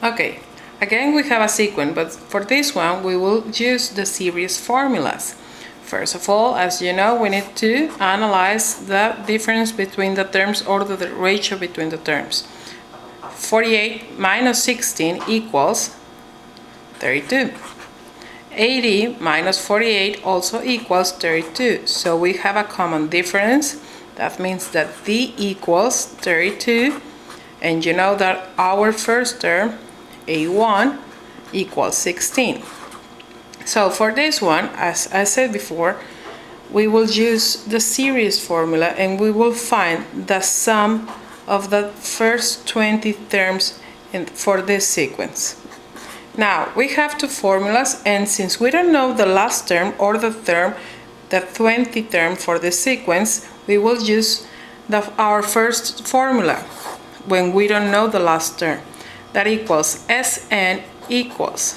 Okay, again we have a sequence, but for this one we will use the series formulas. First of all, as you know, we need to analyze the difference between the terms or the ratio between the terms. 48 minus 16 equals 32. 80 minus 48 also equals 32. So we have a common difference. That means that D equals 32. And you know that our first term, A1, equals 16. So for this one, as I said before, we will use the series formula and we will find the sum of the first 20 terms for this sequence. Now, we have two formulas, and since we don't know the last term or the 20 term for the sequence, we will use our first formula when we don't know the last term. That equals Sn equals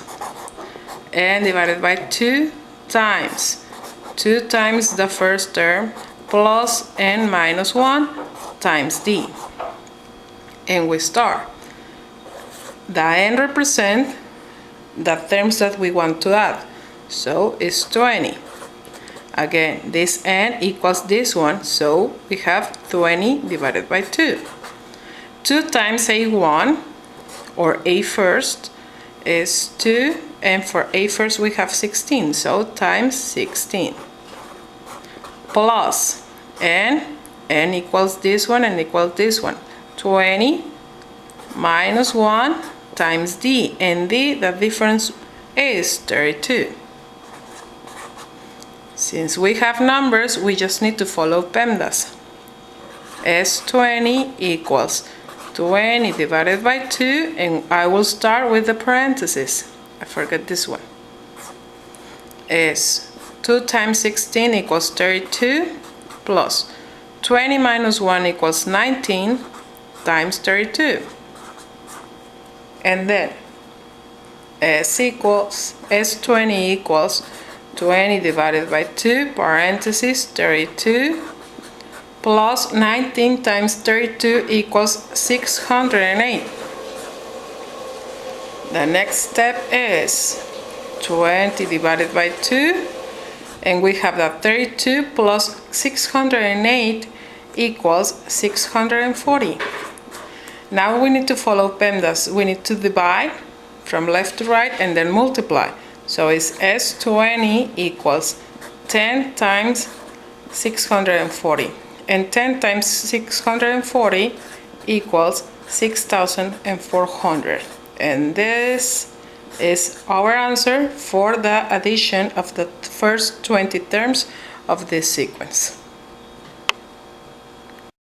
n divided by 2 times the first term plus n minus 1 times d. And we start. The n represents the terms that we want to add. So it's 20. Again, this n equals this one, so we have 20 divided by 2. 2 times a1, or a first, is 2, and for a first we have 16, so times 16. Plus n equals this one and equals this one. 20 minus 1 times d, and d, the difference is 32. Since we have numbers, we just need to follow PEMDAS. S20 equals 20 divided by 2, and I will start with the parentheses. I forgot this one. Is 2 times 16 equals 32 plus 20 minus 1 equals 19 times 32. And then S20 equals 20 divided by 2, parentheses, 32, plus 19 times 32 equals 608. The next step is 20 divided by 2, and we have that 32 plus 608 equals 640. Now we need to follow PEMDAS. We need to divide from left to right and then multiply. So it's S20 equals 10 times 640. And 10 times 640 equals 6,400. And this is our answer for the addition of the first 20 terms of this sequence.